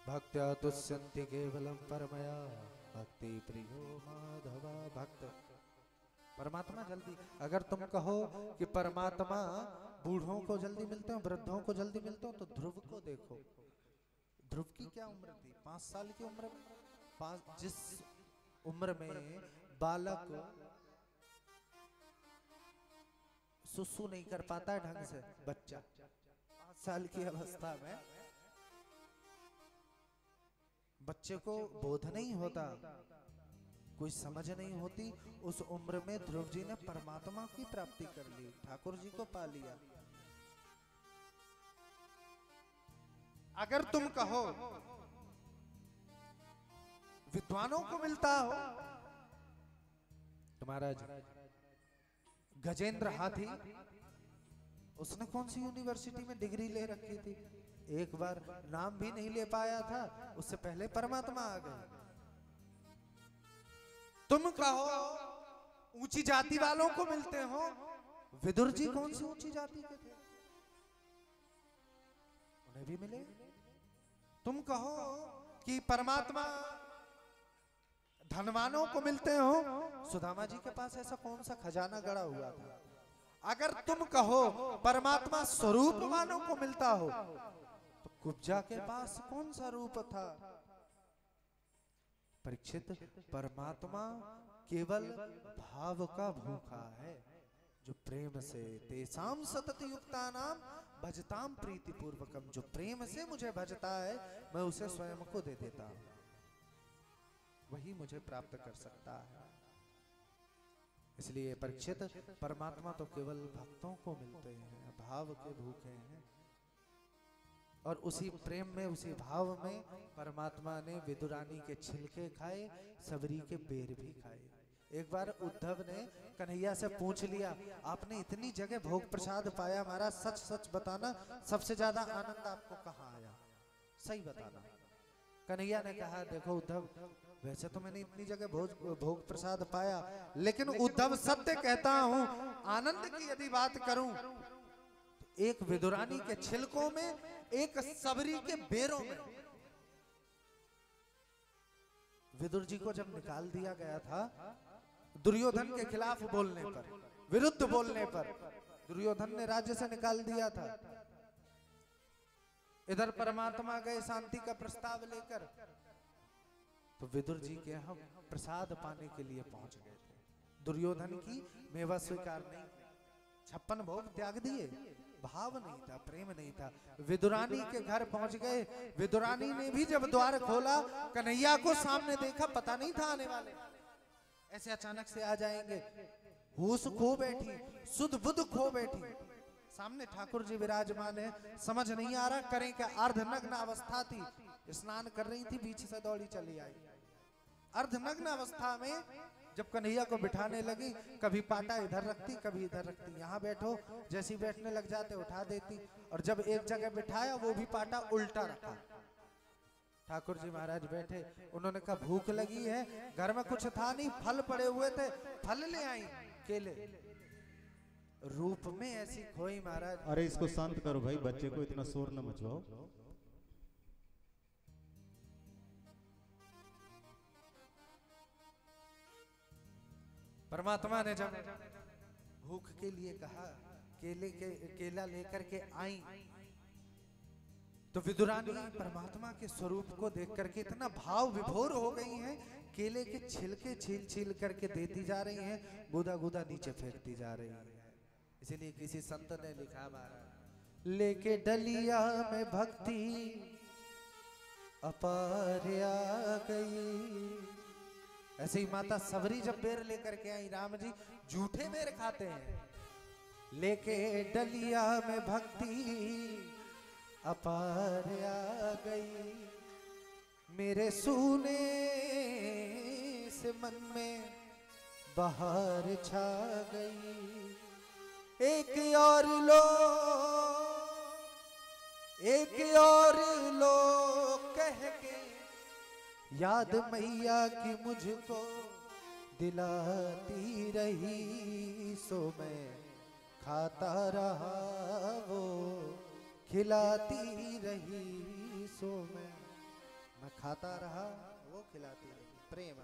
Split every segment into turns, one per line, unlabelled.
भक्त्या तुष्यन्ति केवलम परमया भक्ति प्रियो माधवा भक्त। परमात्मा जल्दी, अगर तुम कहो कि परमात्मा बूढ़ों को जल्दी मिलते हो, वृद्धों को जल्दी मिलते हो, तो ध्रुव को देखो। ध्रुव की क्या उम्र थी? 5 साल की उम्र में, जिस उम्र में बालक सुसु नहीं कर पाता है ढंग से, बच्चा 5 साल की अवस्था में बच्चे को बोध नहीं होता, कोई समझ नहीं होती, उस उम्र में ध्रुव जी ने परमात्मा की प्राप्ति कर ली, ठाकुर जी को पा लिया। अगर तुम कहो विद्वानों को मिलता हो, तो महाराज गजेंद्र हाथी, उसने कौन सी यूनिवर्सिटी में डिग्री ले रखी थी, एक बार नाम भी नहीं ले पाया था, उससे पहले परमात्मा आ गए। तुम कहो ऊंची जाति वालों को मिलते हो, विदुर जी कौन सी ऊंची जाति के थे, उन्हें भी मिले। तुम कहो कि परमात्मा धनवानों को मिलते हो, सुदामा जी के पास ऐसा कौन सा खजाना गड़ा हुआ था। अगर तुम कहो परमात्मा स्वरूप वालों को मिलता हो, तो कुब्जा के पास कौन सा रूप था। परीक्षित, परमात्मा केवल भाव का भूखा है, जो प्रेम से तेसाम सतत युक्ता नाम भजताम प्रीति पूर्वकम, जो प्रेम से मुझे भजता है मैं उसे स्वयं को दे देता हूं, वही मुझे प्राप्त कर सकता है। इसलिए परीक्षित, परमात्मा तो केवल भक्तों को मिलते हैं, भाव के भूखे हैं। और उसी प्रेम में, उसी भाव में परमात्मा ने विदुरानी के छिलके खाए, सबरी के बेर भी खाए। एक बार उद्धव ने कन्हैया से पूछ लिया, आपने इतनी जगह भोग प्रसाद पाया महाराज, सच सच बताना सबसे ज्यादा आनंद आपको कहाँ आया, सही बताना। कन्हैया ने कहा, देखो उद्धव, वैसे तो मैंने इतनी जगह भोग प्रसाद पाया, लेकिन उद्धव सत्य कहता हूं, आनंद की यदि बात करूं तो एक विदुरानी के छिलकों में, एक सबरी के बेरों में। विदुर जी को जब निकाल दिया गया था दुर्योधन के खिलाफ बोलने पर, विरुद्ध बोलने पर, दुर्योधन ने राज्य से निकाल दिया था, इधर परमात्मा गए शांति का प्रस्ताव लेकर, तो विदुर जी के हम प्रसाद पाने के लिए पहुंच गए थे। दुर्योधन की मेवा स्वीकार नहीं, 56 भोग त्याग दिए, भाव नहीं था, प्रेम नहीं था। विदुरानी के घर पहुंच गए, विदुरानी ने भी जब द्वार खोला, कन्हैया को सामने देखा, पता नहीं था आने वाले ऐसे अचानक से आ जाएंगे। होश खो बैठी, सुध बुध खो बैठी, सामने ठाकुर जी विराजमान है, समझ नहीं आ रहा करें क्या। अर्धनग्न अवस्था थी, स्नान कर रही थी, बीच से दौड़ी चली आई। अर्धनग्न अवस्था में जब कन्हैया को बिठाने लगी, कभी पाटा इधर रखती, कभी इधर रखती, यहाँ बैठो, जैसी बैठने लग जाते उठा देती, और जब एक जगह बिठाया वो भी पाटा उल्टा रखा। ठाकुर जी महाराज बैठे, उन्होंने कहा भूख लगी है, घर में कुछ था नहीं, फल पड़े हुए थे, फल ले आई, केले। रूप में ऐसी खोई महाराज।
अरे इसको शांत करो भाई, बच्चे को इतना शोर न मचवाओ।
परमात्मा ने जब भूख के लिए कहा, केला लेकर के आई, तो विदुरानी परमात्मा के स्वरूप को देख करके इतना भाव विभोर हो गई हैं, केले के छिलके छील छील करके देती जा रही हैं, गुदा गुदा नीचे फेंकती जा रही हैं। इसीलिए किसी संत ने लिखा, महाराज लेके डलिया में भक्ति अपार आ गई। ऐसे ही माता सबरी जब बेर लेकर के आई, राम जी झूठे बेर खाते हैं, लेके डलिया में भक्ति अपार आ गई, मेरे सूने से मन में बहार छा गई। एक और लो, एक और लो कह के याद मैया की मुझको दिलाती रही, सो मैं खाता रहा वो खिलाती रही, सो मैं मैं खाता रहा, वो खिलाती रही। प्रेम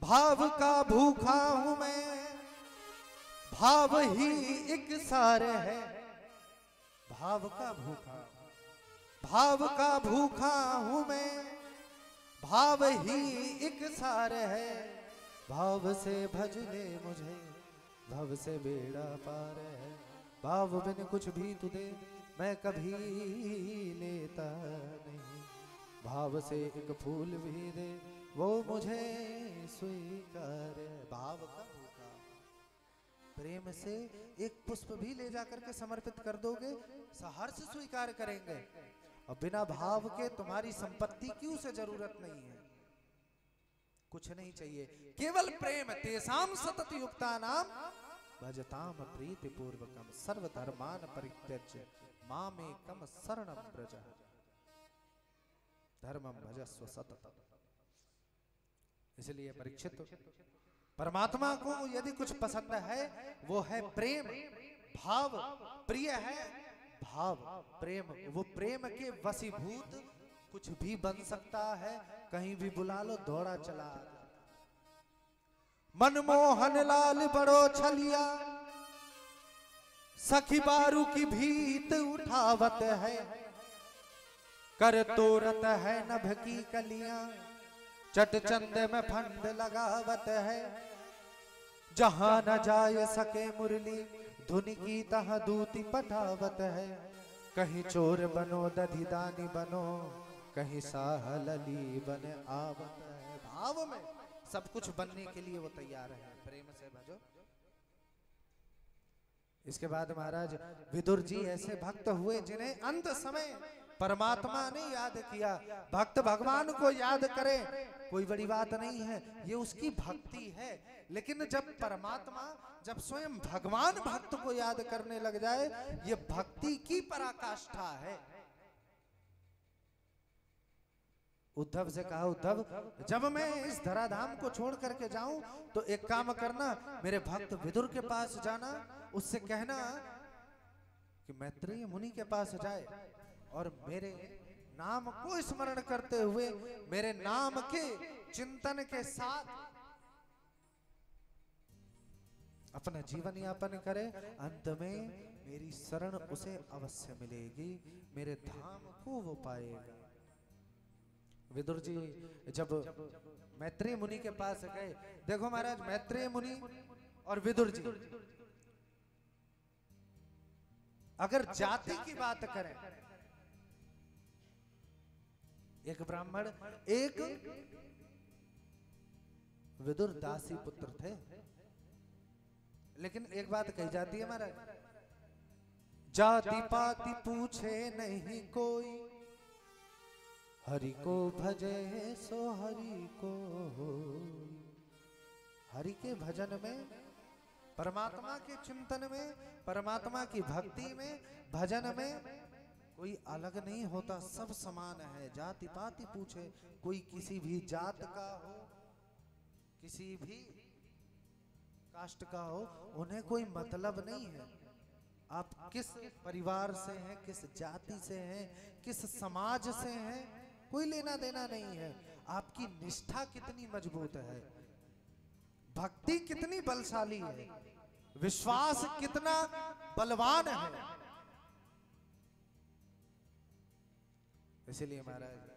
भाव का भूखा हूं मैं, भाव ही एक सार है। भाव का भूखा, भाव का भूखा हूं मैं, भाव ही एक सार है। भाव से भज ले मुझे, भव से बेड़ा पार है। भाव बिन कुछ भी तू दे, मैं कभी लेता नहीं। भाव से एक फूल भी दे, वो मुझे स्वीकार है। भाव का भूखा, प्रेम से एक पुष्प भी ले जाकर के समर्पित कर दोगे, सहर्ष स्वीकार करेंगे। और बिना भाव के तुम्हारी संपत्ति की उसे जरूरत नहीं है, कुछ नहीं चाहिए, केवल प्रेम। तेसाम सतत युक्ता नाम भजताम प्रीति पूर्वकम, सर्वधर्मान परित्यज्य मामेकम शरणं व्रज, धर्मं भजस्व सततम। इसलिए परीक्षित, परमात्मा को यदि कुछ पसंद है वो है प्रेम, भाव। प्रिय है भाव, प्रेम। वो प्रेम के वशीभूत कुछ भी बन सकता है, कहीं भी बुला लो दौड़ा चला। मनमोहन लाल बड़ो छलिया, सखी बारू की भीत उठावत है। कर तोरत है नभ की कलियां, चट चंद में फंड लगावत है। जहां न जाय सके मुरली, धुन की तह दूती पठावत है। कहीं चोर बनो दधी दानी बनो, कहीं साहलली बने आवत है। भाव में सब कुछ बनने के लिए वो तैयार है, प्रेम से भजो। इसके बाद महाराज विदुर जी ऐसे भक्त हुए जिन्हें अंत समय परमात्मा ने याद किया। भक्त भगवान को याद करे कोई बड़ी बात नहीं है, ये उसकी भक्ति है। लेकिन जब परमात्मा, जब स्वयं भगवान भक्त को याद करने लग जाए, ये भक्ति की पराकाष्ठा है। उद्धव से कहा, उद्धव जब मैं इस धराधाम को छोड़ करके जाऊं तो एक काम करना, मेरे भक्त विदुर के पास जाना, उससे कहना कि मैत्रेय मुनि के पास जाए और मेरे नाम को स्मरण करते हुए, मेरे नाम के चिंतन के साथ अपना जीवन यापन करे। अंत में मेरी शरण उसे अवश्य मिलेगी, मेरे धाम को वो पाएगा। विदुर जी जब मैत्रेय मुनि के पास गए, देखो महाराज मैत्रेय मुनि और विदुर जी अगर जाति की बात करें, एक ब्राह्मण, एक विदुर दासी पुत्र थे। लेकिन एक बात कही जाती है महाराज, जाति पाति पूछे नहीं कोई, हरि को भजे सो हरि को। हरि के भजन में, परमात्मा के चिंतन में, परमात्मा की भक्ति में, भजन में कोई अलग नहीं होता, सब समान है। जाति पाति पूछे, कोई किसी भी जात का हो, किसी भी कास्ट का हो, उन्हें कोई मतलब नहीं है। आप किस परिवार से हैं, किस जाति से हैं, किस समाज से हैं, कोई लेना देना नहीं है। आपकी निष्ठा कितनी मजबूत है, भक्ति कितनी बलशाली है, विश्वास कितना बलवान है। इसलिए महाराज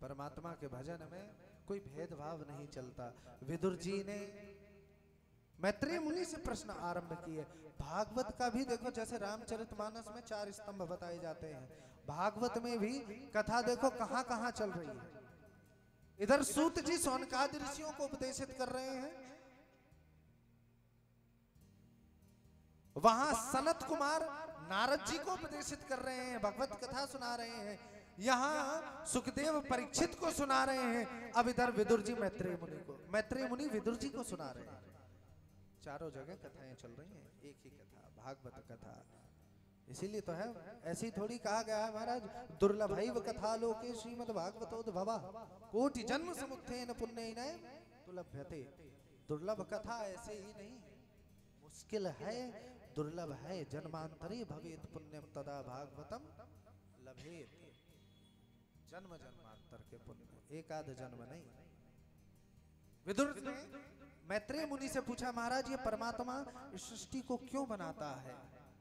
परमात्मा के भजन में कोई भेदभाव नहीं चलता। विदुर जी ने मैत्रेय मुनि से प्रश्न आरंभ किए। भागवत का भी देखो, जैसे रामचरितमानस में 4 स्तंभ बताए जाते हैं, भागवत में भी कथा देखो कहां कहां चल रही है। इधर सूत जी सौनकादि ऋषियों को उपदेशित कर रहे हैं, वहां सनत कुमार नारद जी को उपदेशित कर रहे हैं, भगवत कथा सुना रहे हैं। यहाँ सुखदेव परीक्षित को सुना रहे हैं। अब इधर विदुर जी मैत्रेय मुनि को, मैत्रेय मुनि विदुर जी को सुना रहे हैं। चारों जगह कथाएं चल रही हैं, एक ही कथा, भागवत कथा। इसीलिए तो है, ऐसी थोड़ी कहा गया है महाराज, दुर्लभैव कथा लोके श्रीमद् भागवतोद्भवा, कोटि जन्म समुत्थेन पुण्येन तुलभ्यते। दुर्लभ कथा ऐसे ही नहीं, मुश्किल है, दुर्लभ है। जन्मांतरे भवेत पुण्यम तदा भागवतम लभेत। जन्म जन्मांतर के पुण्य, एक आध जन्म नहीं। विदुर ने मैत्रेय मुनि से पूछा, महाराज ये परमात्मा इस सृष्टि को क्यों बनाता है,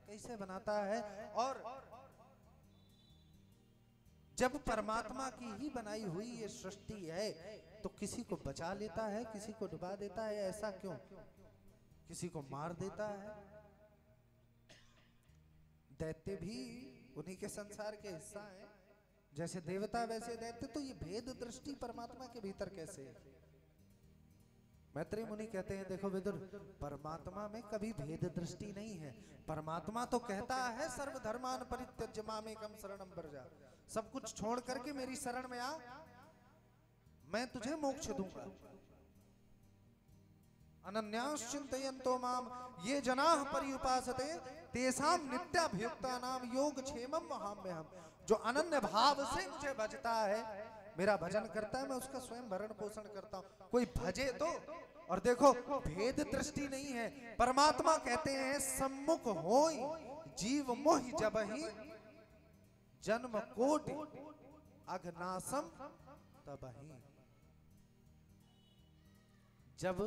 कैसे बनाता है, और जब परमात्मा की ही बनाई हुई ये सृष्टि है तो किसी को बचा लेता है, किसी को डुबा देता है, ऐसा क्यों? किसी को मार देता है। दैत्य भी उन्हीं के संसार के हिस्सा हैं, जैसे देवता वैसे दैत्य। तो ये भेद दृष्टि परमात्मा के भीतर कैसे है? मैत्रेय मुनि कहते हैं, देखो विदुर, परमात्मा में कभी भेद दृष्टि नहीं है। परमात्मा तो कहता है सर्वधर्मान परित्यज्य मामेकं शरणं व्रज, सब कुछ छोड़ करके मेरी शरण में आ, मैं तुझे मोक्ष दूंगा। अनन्यास चिंतयन्तो माम ये जनाः पर्युपासते तेषां नित्याभियुक्तानां योगक्षेमं वहाम्यहम्। जो अनन्य भाव से मुझे भजता है, मेरा भजन करता है, मैं उसका स्वयं भरण पोषण करता हूं। कोई भजे तो। और देखो भेद दृष्टि नहीं है। परमात्मा कहते हैं सम्मुख होई जीव मोहि जबहि जन्म कोटि अघनासम तबहि। जब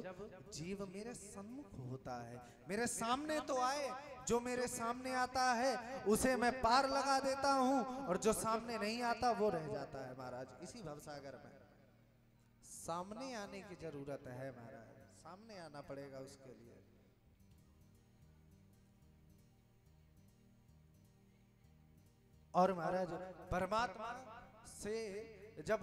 जीव मेरे सम्मुख होता है, मेरे सामने तो आए, जो मेरे सामने आता है उसे मैं पार लगा देता हूं, और जो सामने नहीं आता वो रह जाता है। महाराज इसी भवसागर में सामने आने की जरूरत है। महाराज सामने आना पड़ेगा उसके लिए। और महाराज परमात्मा से जब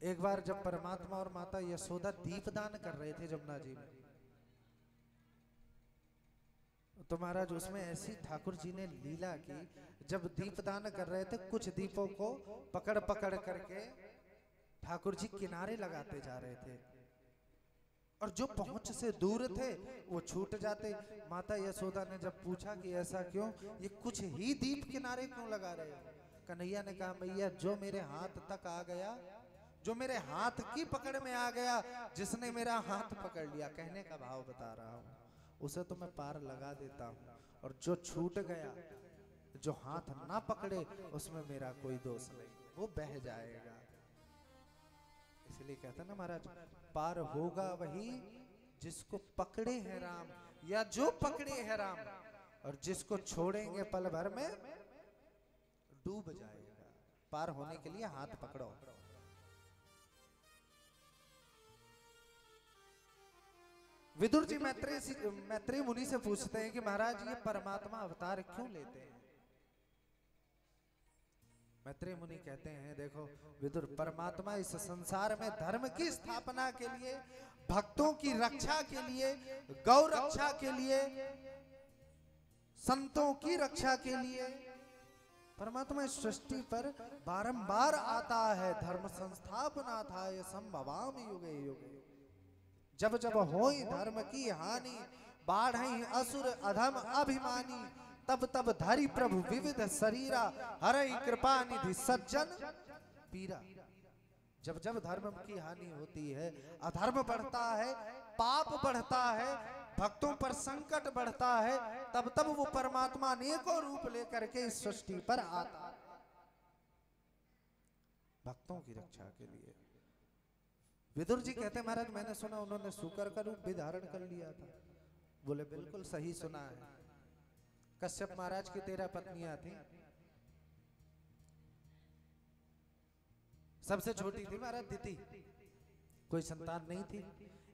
एक बार जब परमात्मा और माता यशोदा दीपदान कर रहे थे जमुना जी में, तो महाराज उसमें ऐसी ठाकुर जी ने लीला की, जब दीपदान कर रहे थे कुछ दीपों को पकड़ पकड़ करके ठाकुर जी किनारे लगाते जा रहे थे, और जो पहुंच से दूर थे वो छूट जाते। माता यशोदा ने जब पूछा कि ऐसा क्यों, ये कुछ ही दीप किनारे क्यों लगा रहे हो? कन्हैया ने कहा, मैया जो मेरे हाथ तक आ गया, जो मेरे हाथ की पकड़ में आ गया, जिसने मेरा हाथ पकड़ लिया, कहने का भाव बता रहा हूं, उसे तो मैं पार लगा देता हूं, और जो छूट गया, जो हाथ ना पकड़े, उसमें मेरा कोई दोष नहीं, वो बह जाएगा। इसलिए कहते हैं ना महाराज, पार होगा वही जिसको पकड़े हैं राम, या जो पकड़े हैं राम, और जिसको छोड़ेंगे पल भर में डूब जाएगा। पार होने के लिए हाथ पकड़ो। विदुर जी मैत्रेय मुनि से पूछते हैं कि महाराज ये परमात्मा अवतार क्यों लेते हैं? मैत्रेय मुनि कहते हैं, देखो विदुर, परमात्मा इस संसार में धर्म की स्थापना के लिए, भक्तों की रक्षा के लिए, गौ रक्षा के लिए, संतों की रक्षा के लिए परमात्मा इस सृष्टि पर बारंबार आता है। धर्म संस्थापना था ये संभवाम युगे युगे। जब जब होई धर्म की हानि, बाढ़ई असुर अधम अभिमानी, तब तब धरि प्रभु विविध शरीरा, हरई कृपा निधि सज्जन पीरा। जब जब धर्म की हानि होती है, अधर्म बढ़ता है, पाप बढ़ता है, भक्तों पर संकट बढ़ता है, तब तब वो परमात्मा अनेकों रूप लेकर के इस सृष्टि पर आता है, भक्तों की रक्षा के लिए। विदुर जी कहते हैं, महाराज मैंने सुना उन्होंने शूकर का रूप भी धारण कर लिया था। बोले बिल्कुल सही सुना है। कश्यप महाराज की 13 पत्नियां थी, सबसे छोटी थी महाराज दिति, कोई संतान नहीं थी।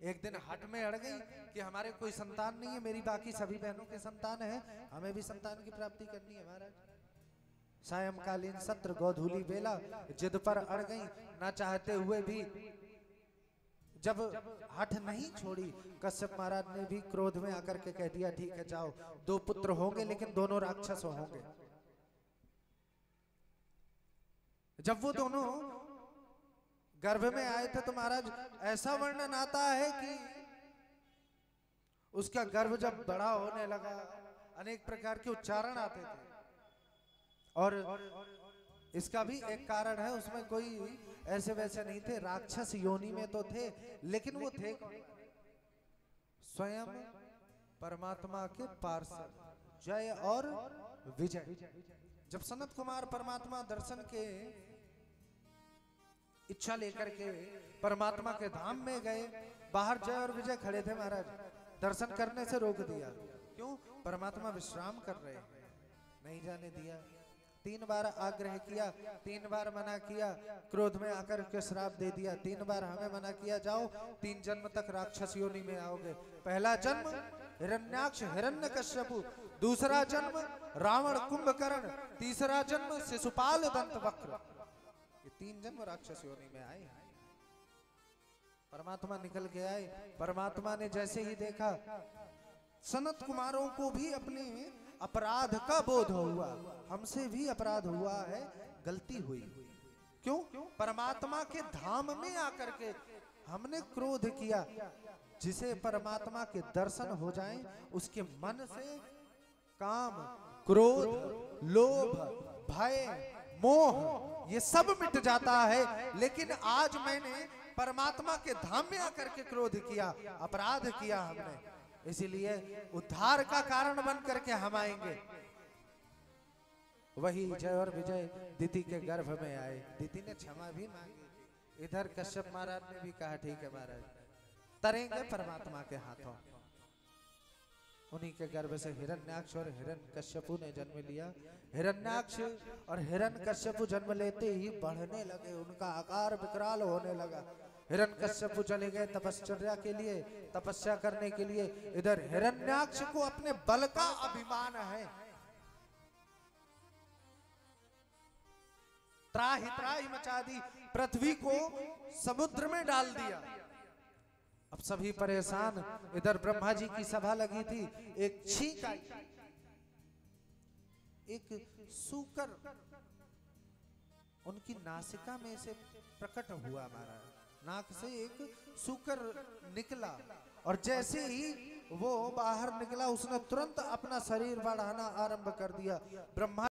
एक दिन हट में अड़ गई कि हमारे कोई संतान नहीं है, मेरी बाकी सभी बहनों के संतान है, हमें भी संतान की प्राप्ति करनी है। महाराज सायंकालीन सत्र गोधूली बेला जिद पर अड़ गई, ना चाहते हुए भी जब हठ नहीं छोड़ी, कश्यप महाराज ने भी क्रोध में आकर के कह दिया, ठीक है जाओ, 2 पुत्र होंगे लेकिन दोनों राक्षस होंगे। जब वो दोनों गर्भ में आए थे तो महाराज ऐसा वर्णन आता है कि उसका गर्भ जब बड़ा होने लगा, अनेक प्रकार के उच्चारण आते थे, और इसका भी एक कारण है, उसमें कोई ऐसे वैसे नहीं थे, राक्षस योनि में तो थे, लेकिन वो थे स्वयं परमात्मा के पार्षद, जय और विजय। जब सनत कुमार परमात्मा दर्शन के इच्छा लेकर के परमात्मा के धाम में गए, बाहर जय और विजय खड़े थे महाराज, दर्शन करने से रोक दिया। क्यों? परमात्मा विश्राम कर रहे हैं, नहीं जाने दिया। 3 बार आग्रह किया, 3 बार मना किया, क्रोध में आकर के श्राप दे दिया। 3 बार हमें मना किया, जाओ 3 जन्म तक राक्षस योनि में आओगे। पहला जन्म हिरण्याक्ष हिरण्यकश्यपु, दूसरा जन्म रावण कुंभकर्ण, तीसरा जन्म शिशुपाल दंतवक्र। ये 3 जन्म राक्षस योनि में आए। परमात्मा निकल के आए। परमात्मा ने जैसे ही देखा, सनत कुमारों को भी अपने अपराध का बोध हुआ, हमसे भी अपराध हुआ है, गलती हुई। क्यों? परमात्मा के धाम में आकर के हमने क्रोध किया। जिसे परमात्मा के दर्शन हो जाएं, उसके मन से काम, क्रोध, लोभ, भय, मोह ये सब मिट जाता है। लेकिन आज मैंने परमात्मा के धाम में आकर के क्रोध किया, अपराध किया हमने, इसीलिए उद्धार का कारण बन करके हम आएंगे। वही जय और विजय दिति के गर्भ में आए। दिति ने क्षमा भी मांगी। इधर कश्यप महाराज ने भी कहा ठीक है महाराज, तरेंगे परमात्मा के हाथों। उन्हीं के गर्भ से हिरण्याक्ष और हिरण्यकश्यपु ने जन्म लिया। हिरण्याक्ष और हिरण्यकश्यपु जन्म लेते ही बढ़ने लगे, उनका आकार विकराल होने लगा। हिरण्यकश्यपु चले गए तपश्चर्या के लिए, तपस्या करने के लिए। इधर हिरण्याक्ष को अपने बल का अभिमान है। त्राहि त्राहि मचा दी, पृथ्वी को समुद्र में डाल दिया। अब सभी परेशान। इधर ब्रह्मा जी की सभा लगी थी। एक छींक आई, एक सूकर उनकी नासिका में से प्रकट हुआ महाराज। नाक से एक सूकर निकला और जैसे ही वो बाहर निकला, उसने तुरंत अपना शरीर बढ़ाना आरंभ कर दिया। ब्रह्मा